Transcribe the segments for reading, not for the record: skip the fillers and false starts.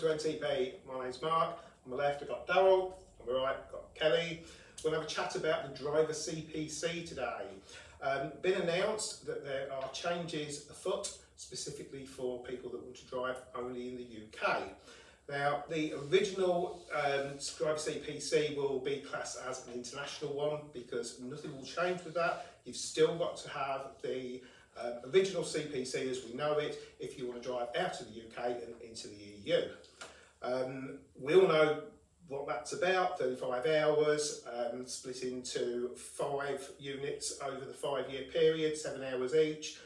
welcome to NTP. My name's Mark. On my left I've got Daryl, on my right I've got Kelly. We're going to have a chat about the driver CPC today. Been announced that there are changes afoot specifically for people that want to drive only in the UK. Now, the original driver CPC will be classed as an international one because nothing will change with that. You've still got to have the original CPC as we know it if you want to drive out of the UK and into the EU. We all know what that's about, 35 hours, split into 5 units over the 5-year period, 7 hours each.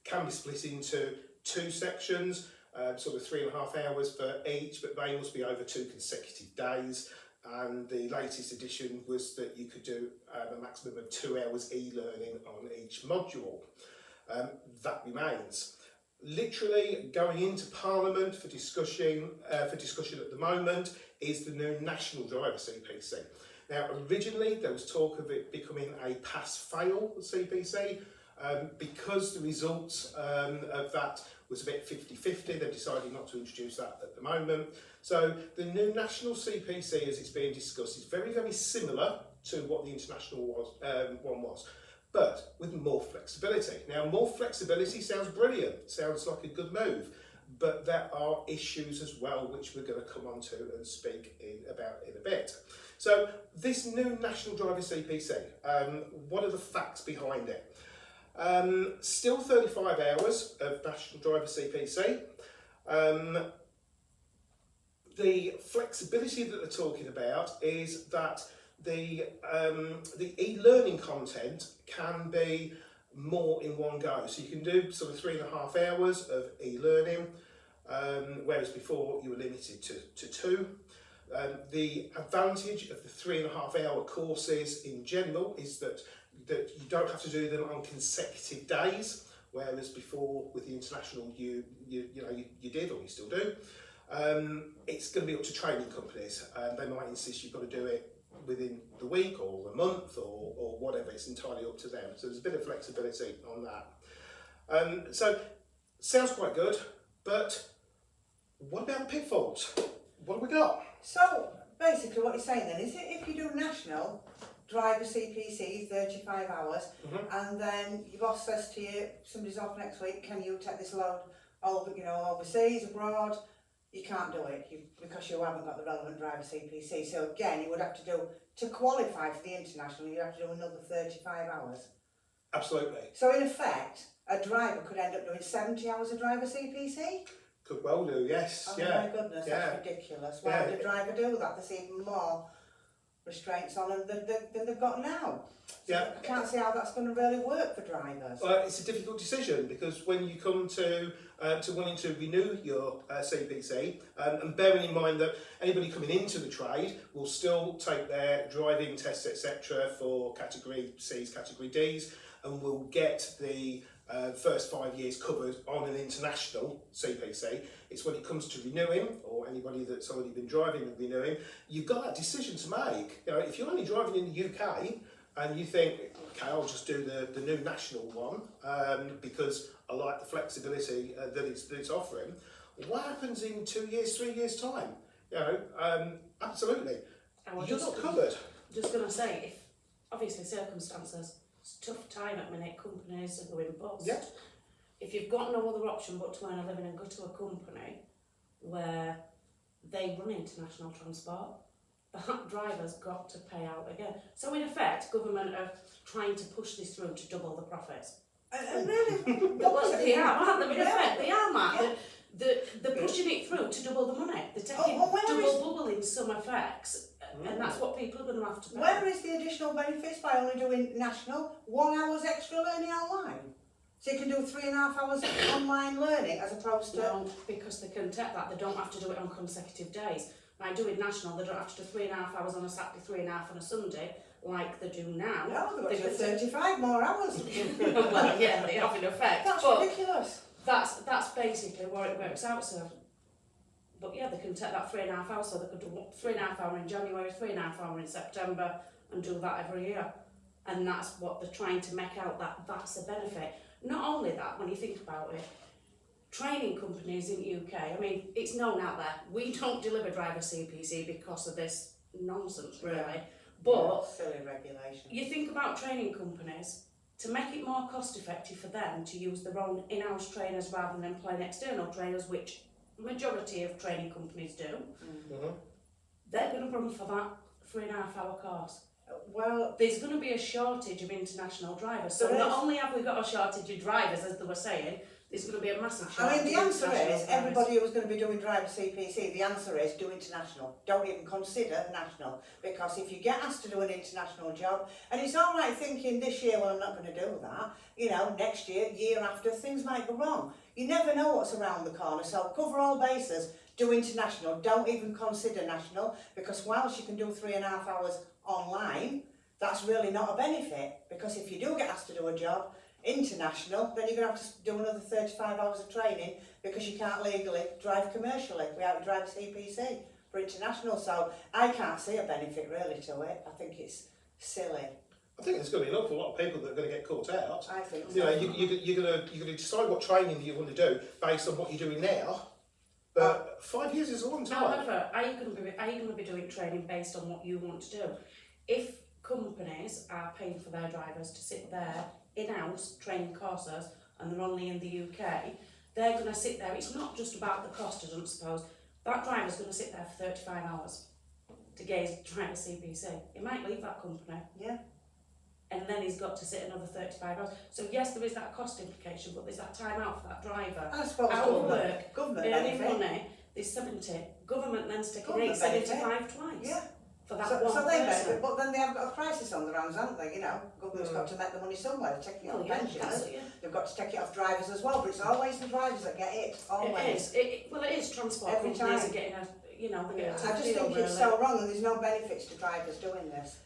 Can be split into 2 sections, sort of 3.5 hours for each, but they must be over 2 consecutive days. And the latest edition was that you could do a maximum of 2 hours e-learning on each module. That remains. Literally going into Parliament for discussion at the moment is the new National Driver CPC. Now, originally there was talk of it becoming a pass-fail CPC. Because the results of that was a bit 50-50, they've decided not to introduce that at the moment. So the new national CPC, as it's being discussed, is very, very similar to what the international one was, but with more flexibility. Now, more flexibility sounds brilliant, sounds like a good move, but there are issues as well which we're going to come on to and speak about in a bit. So this new national driver CPC, what are the facts behind it? Still 35 hours of National Driver CPC. The flexibility that they're talking about is that the e-learning content can be more in one go. So you can do sort of 3.5 hours of e-learning, whereas before you were limited to 2. The advantage of the 3.5 hour courses in general is that you don't have to do them on consecutive days, whereas before with the international you did, or you still do. It's going to be up to training companies. They might insist you've got to do it within the week or the month or whatever. It's entirely up to them. So there's a bit of flexibility on that. So sounds quite good, but what about the pitfalls? What have we got? So basically what you're saying then is if you do national driver CPC 35 hours, and then your boss says to you, somebody's off next week, can you take this load over, overseas, abroad? You can't do it because you haven't got the relevant driver CPC. So again, you would have to do, to qualify for the international, you'd have to do another 35 hours. Absolutely. So in effect, a driver could end up doing 70 hours of driver CPC? Could well do, yes. Oh my goodness, that's ridiculous. Why would a driver do that? There's even more restraints on them than they've got now. So I can't see how that's going to really work for drivers. Well, it's a difficult decision because when you come to wanting to renew your CPC, and bearing in mind that anybody coming into the trade will still take their driving tests, etc. for category C's, category D's, and will get the first 5 years covered on an international CPC. It's when it comes to renewing, or anybody that's already been driving and renewing, you've got that decision to make. If you're only driving in the UK and you think, okay, I'll just do the new national one because I like the flexibility that it's offering. What happens in 2 years, 3 years time? Absolutely, you're not covered. Just going to say, if obviously circumstances. It's a tough time at minute, companies are going bust. Yeah. If you've got no other option but to earn a living and go to a company where they run international transport, that driver's got to pay out again. So in effect, government are trying to push this through to double the profits. And really, They are, aren't they? In effect, they are, Matt. They're pushing it through to double the money. They're taking double bubble in some effects. And that's what people are going to have to pay. Where is the additional benefits by only doing national? 1 hour's extra learning online. So you can do 3.5 hours online learning as opposed to... No, because they can take that. They don't have to do it on consecutive days. By doing national, they don't have to do 3.5 hours on a Saturday, 3.5 on a Sunday, like they do now. No, they've got to do 35 more hours. Well, yeah, they have in effect. That's ridiculous. That's basically what it works out, so... But yeah, they can take that 3.5 hours, so they could do 3.5 hours in January, 3.5 hours in September, and do that every year. And that's what they're trying to make out, that's a benefit. Not only that, when you think about it, training companies in the UK, I mean, it's known out there, we don't deliver driver CPC because of this nonsense, really. Yeah. But silly regulation. you think about training companies, to make it more cost effective for them to use their own in-house trainers rather than employing external trainers, which majority of training companies do, they're going to run for that 3.5-hour course. Well, There's going to be a shortage of international drivers. So There not is. only have we got a shortage of drivers, as they were saying, there's going to be a massive I shortage mean, the of answer international is, drivers. everybody who's going to be doing driver CPC, the answer is do international. Don't even consider national. Because if you get asked to do an international job, and it's all right thinking this year, well, I'm not going to do that. You know, next year, year after, things might go wrong. You never know what's around the corner. So cover all bases, do international. Don't even consider national, because whilst you can do 3.5 hours online, that's really not a benefit. Because if you do get asked to do a job, international, then you're going to have to do another 35 hours of training because you can't legally drive commercially without drive a CPC for international. So I can't see a benefit really to it. I think it's silly. I think there's going to be an awful lot of people that are going to get caught out. I think so. You know, you're going to decide what training you want to do based on what you're doing now. But 5 years is a long time. However, are you going to be doing training based on what you want to do? If companies are paying for their drivers to sit there in-house training courses and they're only in the UK, they're going to sit there. It's not just about the cost, I don't suppose. That driver's going to sit there for 35 hours to gaze driver CPC. He might leave that company. Yeah. And then he's got to sit another 35 hours. So yes, there is that cost implication, but there's that time out for that driver. I suppose Out of work, government earning benefit. money, there's 70. Government then's taking Government benefit. 875 twice. Yeah. For that So one they person. benefit, but then they have got a crisis on their hands, haven't they? You know, government's got to make the money somewhere. They're taking it Well, off yeah, pensioners. that's it, yeah. They've got to take it off drivers as well, but it's always the drivers that get it. Always. It is. Transport Every companies time. are getting a, you know, they're getting a I tough just deal, think it's really. so wrong, and there's no benefits to drivers doing this.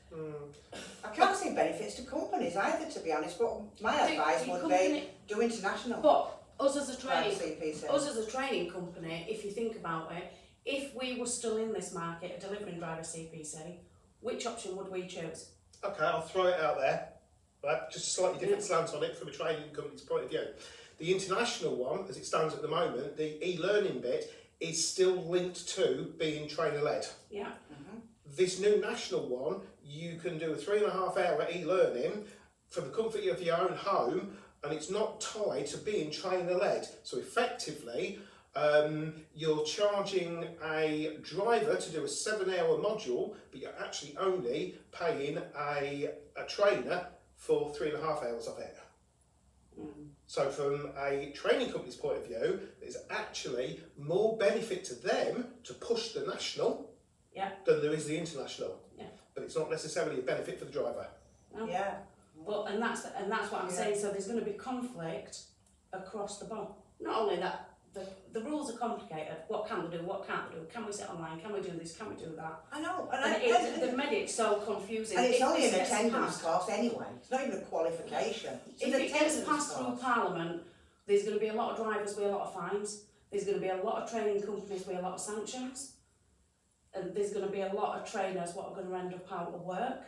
I can't see benefits to companies either, to be honest, but my I think advice your would company- be do international. But us as a drive training, CPC. us as a training company, if you think about it, if we were still in this market of delivering driver CPC, which option would we choose? Okay, I'll throw it out there. Right, just a slightly different slant on it from a training company's point of view. The international one, as it stands at the moment, the e-learning bit is still linked to being trainer-led. Yeah. This new national one, you can do a 3.5 hour e-learning from the comfort of your own home, and it's not tied to being trainer-led. So effectively, you're charging a driver to do a 7-hour module, but you're actually only paying a trainer for 3.5 hours of it. So from a training company's point of view, there's actually more benefit to them to push the national than there is the international. Yeah. But it's not necessarily a benefit for the driver. No? Yeah. But and that's what I'm saying. So there's going to be conflict across the board. Not only that, the rules are complicated. What can we do? What can't we do? Can we sit online? Can we do this? Can we do that? I know, And they've made it so confusing. and it's If only this an gets attendance passed- course anyway. It's not even a qualification. It's If an it gets attendance passed through course. Parliament, there's going to be a lot of drivers with a lot of fines. There's going to be a lot of training companies with a lot of sanctions. And there's going to be a lot of trainers what are going to end up out of work.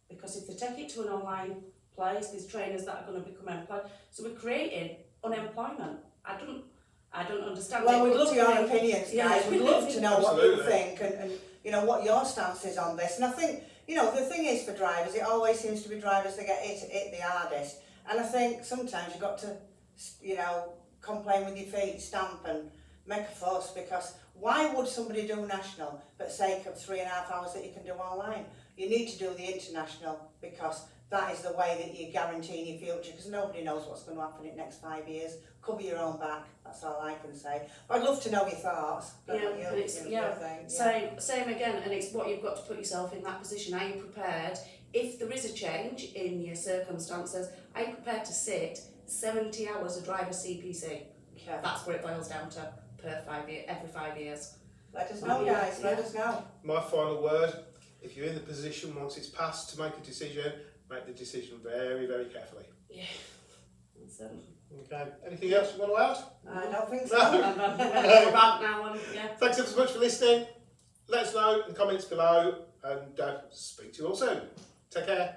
Because if they take it to an online place, there's trainers that are going to become employed. So we're creating unemployment. I don't understand Well, it. we'd love your opinions, guys. We'd love to know what you Absolutely. think and you know what your stance is on this. And I think, you know, the thing is for drivers, it always seems to be drivers that get hit the hardest. And I think sometimes you've got to, you know, complain with your feet, stamp and make a fuss, because why would somebody do national for the sake of 3.5 hours that you can do online? You need to do the international because that is the way that you're guaranteeing your future, because nobody knows what's going to happen in the next 5 years. Cover your own back, that's all I can say. But I'd love to know your thoughts. Don't know what you think. Same again, and it's what you've got to put yourself in that position. Are you prepared? If there is a change in your circumstances, are you prepared to sit 70 hours of driver CPC? Yeah. That's what it boils down to per 5 year, every 5 years. Let us know, guys, let us know. My final word, if you're in the position once it's passed to make a decision, make the decision very, very carefully. Yeah. Okay, anything else you want to add? I don't think so. Yeah. Thanks ever so much for listening. Let us know in the comments below, and speak to you all soon. Take care.